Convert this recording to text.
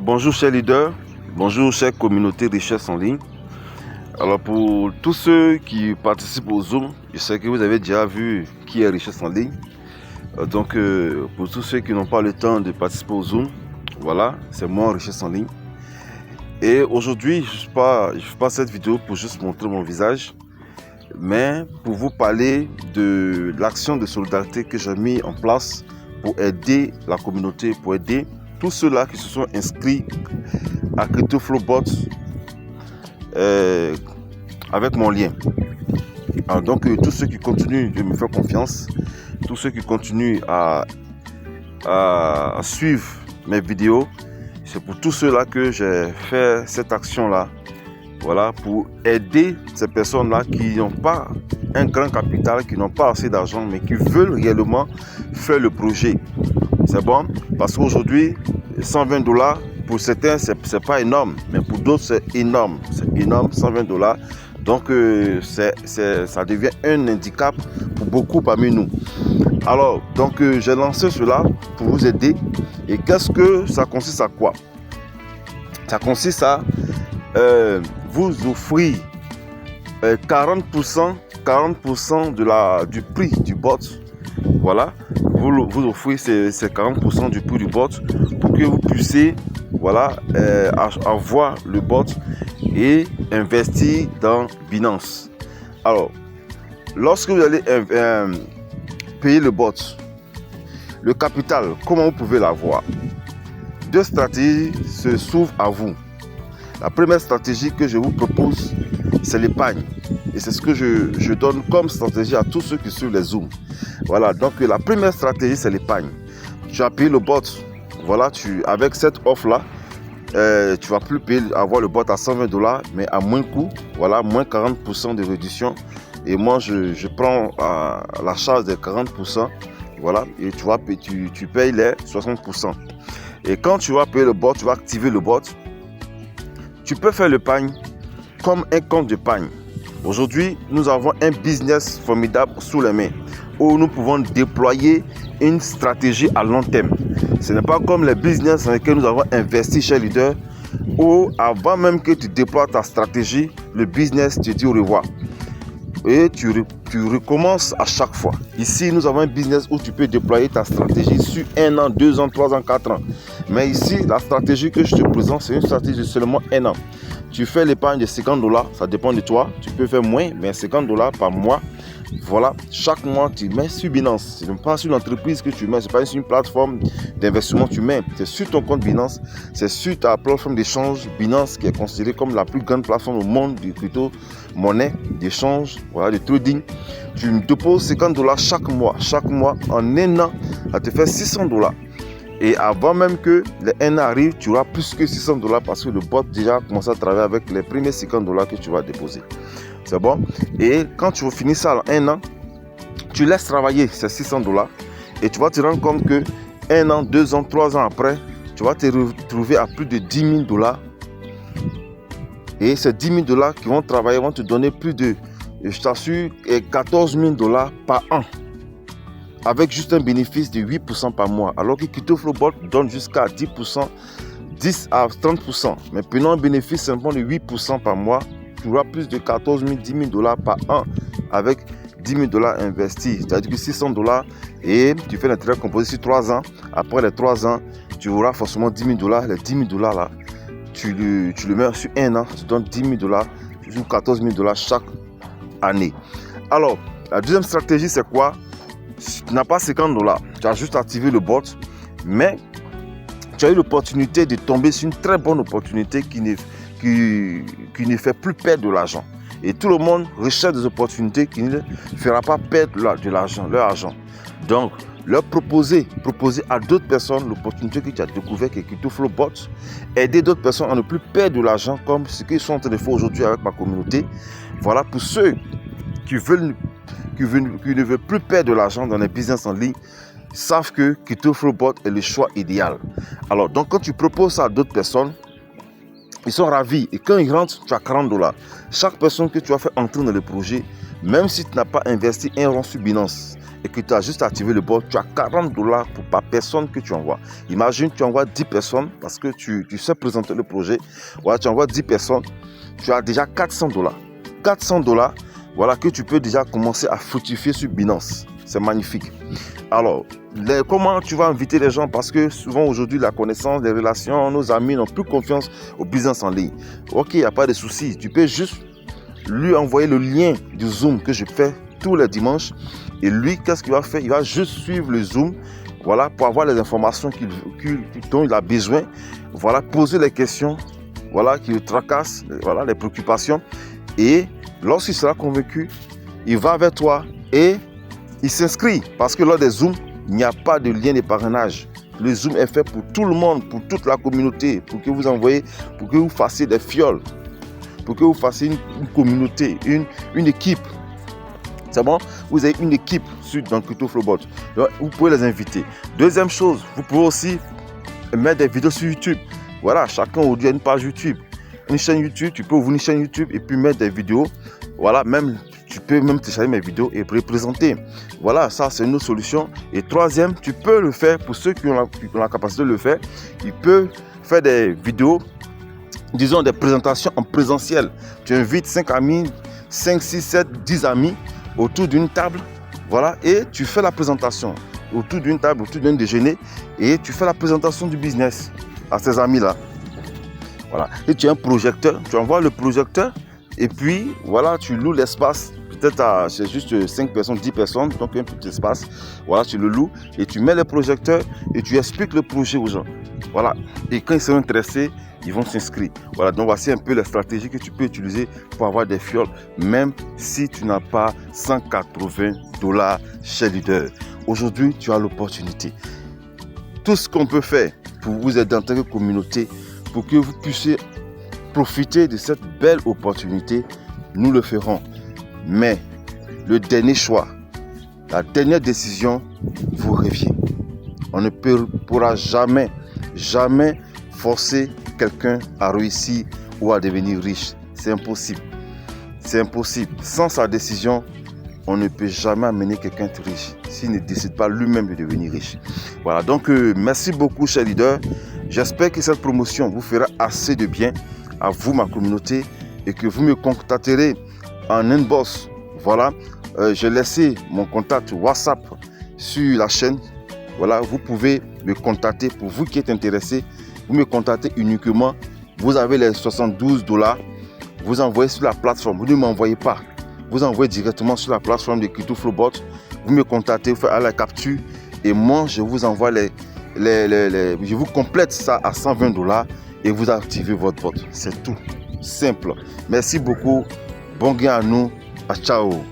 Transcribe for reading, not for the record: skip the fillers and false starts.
Bonjour chers leaders, bonjour chère communauté richesse en ligne. Alors pour tous ceux qui participent au Zoom, je sais que vous avez déjà vu qui est richesse en ligne. Donc pour tous ceux qui n'ont pas le temps de participer au Zoom, voilà, c'est moi richesse en ligne. Et aujourd'hui, je ne fais pas cette vidéo pour juste montrer mon visage, mais pour vous parler de l'action de solidarité que j'ai mis en place pour aider la communauté, pour aider tous ceux-là qui se sont inscrits à CryptoFlowBot avec mon lien. Alors donc tous ceux qui continuent de me faire confiance, tous ceux qui continuent à suivre mes vidéos, c'est pour tous ceux-là que j'ai fait cette action-là. Voilà, pour aider ces personnes-là qui n'ont pas un grand capital, qui n'ont pas assez d'argent, mais qui veulent réellement faire le projet. C'est bon, parce qu'aujourd'hui, $120, pour certains, c'est pas énorme, mais pour d'autres, c'est énorme. C'est énorme, $120. Donc, ça devient un handicap pour beaucoup parmi nous. Alors, donc, j'ai lancé cela pour vous aider. Et qu'est-ce que ça consiste à quoi? Ça consiste à vous offrir 40% du prix du bot. Voilà, vous offrez ces 40% du prix du bot pour que vous puissiez avoir le bot et investir dans Binance. Alors, lorsque vous allez payer le bot, le capital, comment vous pouvez l'avoir? Deux stratégies se s'ouvrent à vous. La première stratégie que je vous propose, c'est l'épargne. Et c'est ce que je donne comme stratégie à tous ceux qui suivent les Zooms. Voilà, donc la première stratégie, c'est l'épargne. Tu as payé le bot. Voilà, avec cette offre-là, tu vas plus avoir le bot à $120, mais à moins coût. Voilà, moins 40% de réduction. Et moi, je prends la charge des 40%. Voilà, et tu payes les 60%. Et quand tu vas payer le bot, tu vas activer le bot. Tu peux faire l'épargne comme un compte d'épargne. Aujourd'hui, nous avons un business formidable sous les mains où nous pouvons déployer une stratégie à long terme. Ce n'est pas comme les business dans lesquels nous avons investi chez Leader où avant même que tu déploies ta stratégie, le business te dit au revoir. Et tu recommences à chaque fois. Ici, nous avons un business où tu peux déployer ta stratégie sur 1 an, 2 ans, 3 ans, 4 ans. Mais ici, la stratégie que je te présente, c'est une stratégie de seulement 1 an. Tu fais l'épargne de $50, ça dépend de toi. Tu peux faire moins, mais $50 par mois. Voilà, chaque mois, tu mets sur Binance. Ce n'est pas sur l'entreprise que tu mets, ce n'est pas sur une plateforme d'investissement que tu mets. C'est sur ton compte Binance, c'est sur ta plateforme d'échange Binance qui est considérée comme la plus grande plateforme au monde de crypto-monnaie, d'échange, voilà, de trading. Tu me déposes $50 chaque mois. Chaque mois, en 1 an, ça te fait $600. Et avant même que les 1 an arrivent, tu auras plus que $600 parce que le bot déjà a commencé à travailler avec les premiers $50 que tu vas déposer. C'est bon? Et quand tu finis ça en 1 an, tu laisses travailler ces $600 et tu vas te rendre compte que 1 an, 2 ans, 3 ans après, tu vas te retrouver à plus de $10,000. Et ces $10,000 qui vont travailler vont te donner plus de, je t'assure, $14,000 par an. Avec juste un bénéfice de 8% par mois. Alors que CryptoFlowBot donne jusqu'à 10%, 10 à 30%. Mais prenons un bénéfice simplement de 8% par mois. Tu auras plus de $14,000, $10,000 par an avec $10,000 investis. C'est-à-dire que $600 et tu fais l'intérêt composé sur 3 ans. Après les 3 ans, tu auras forcément $10,000. Les $10,000 là, tu le mets sur 1 an. Tu donnes $10,000 sur $14,000 chaque année. Alors, la deuxième stratégie, c'est quoi? Tu n'as pas $50, tu as juste activé le bot, mais tu as eu l'opportunité de tomber sur une très bonne opportunité qui ne fait plus perdre de l'argent. Et tout le monde recherche des opportunités qui ne fera pas perdre leur argent. Donc, leur proposer à d'autres personnes l'opportunité que tu as découvert que CryptoFlowBot, aider d'autres personnes à ne plus perdre de l'argent comme ce qu'ils sont en train de faire aujourd'hui avec ma communauté. Voilà, pour ceux qui ne veulent plus perdre de l'argent dans les business en ligne, savent que CryptoFlowBot est le choix idéal. Alors, donc quand tu proposes ça à d'autres personnes, ils sont ravis. Et quand ils rentrent, tu as $40. Chaque personne que tu as fait entrer dans le projet, même si tu n'as pas investi un rond sur Binance, et que tu as juste activé le bot, tu as 40 $ par personne que tu envoies. Imagine, tu envoies 10 personnes parce que tu sais présenter le projet. Voilà, tu envoies 10 personnes, tu as déjà 400 $. 400 $, voilà, que tu peux déjà commencer à fructifier sur Binance. C'est magnifique. Alors, comment tu vas inviter les gens? Parce que souvent aujourd'hui, la connaissance, les relations, nos amis n'ont plus confiance au business en ligne. Ok, il n'y a pas de souci. Tu peux juste lui envoyer le lien du Zoom que je fais tous les dimanches. Et lui, qu'est-ce qu'il va faire? Il va juste suivre le Zoom, voilà, pour avoir les informations dont il a besoin. Voilà, poser les questions, voilà, qui le tracassent, voilà, les préoccupations. Et lorsqu'il sera convaincu, il va vers toi et il s'inscrit. Parce que lors des Zooms, il n'y a pas de lien de parrainage. Le Zoom est fait pour tout le monde, pour toute la communauté, pour que vous envoyez, pour que vous fassiez des fioles, pour que vous fassiez une communauté, une équipe. C'est bon? Vous avez une équipe dans CryptoFlowBot. Vous pouvez les inviter. Deuxième chose, vous pouvez aussi mettre des vidéos sur YouTube. Voilà, chacun aujourd'hui a une page YouTube. Une chaîne YouTube, tu peux ouvrir une chaîne YouTube et puis mettre des vidéos. Voilà, tu peux même télécharger mes vidéos et représenter. Voilà, ça c'est une autre solution. Et troisième, tu peux le faire pour ceux qui ont la capacité de le faire. Ils peuvent faire des vidéos, disons des présentations en présentiel. Tu invites 5 amis, 5, 6, 7, 10 amis autour d'une table. Voilà, et tu fais la présentation autour d'une table, autour d'un déjeuner. Et tu fais la présentation du business à ces amis-là. Voilà. Et tu as un projecteur, tu envoies le projecteur et puis voilà, tu loues l'espace. Peut-être c'est juste 5 personnes, 10 personnes, donc un petit espace. Voilà, tu le loues et tu mets le projecteur et tu expliques le projet aux gens. Voilà. Et quand ils sont intéressés, ils vont s'inscrire. Voilà, donc voici un peu la stratégie que tu peux utiliser pour avoir des fioles, même si tu n'as pas 180 $ chez Leader. Aujourd'hui, tu as l'opportunité. Tout ce qu'on peut faire pour vous aider en tant que communauté, pour que vous puissiez profiter de cette belle opportunité, nous le ferons. Mais le dernier choix, la dernière décision vous revient. On ne pourra jamais forcer quelqu'un à réussir ou à devenir riche. C'est impossible. C'est impossible. Sans sa décision, on ne peut jamais amener quelqu'un à être riche s'il ne décide pas lui-même de devenir riche. Voilà, donc merci beaucoup, chers leaders. J'espère que cette promotion vous fera assez de bien à vous, ma communauté, et que vous me contacterez en inbox. Voilà, j'ai laissé mon contact WhatsApp sur la chaîne. Voilà, vous pouvez me contacter. Pour vous qui êtes intéressé, vous me contactez uniquement. Vous avez les 72 $. Vous envoyez sur la plateforme. Vous ne m'envoyez pas. Vous envoyez directement sur la plateforme de CryptoFlowBot. Vous me contactez, vous faites la capture et moi je vous envoie je vous complète ça à 120 $ et vous activez votre bot. C'est tout simple. Merci beaucoup. Bon gain à nous. Ciao.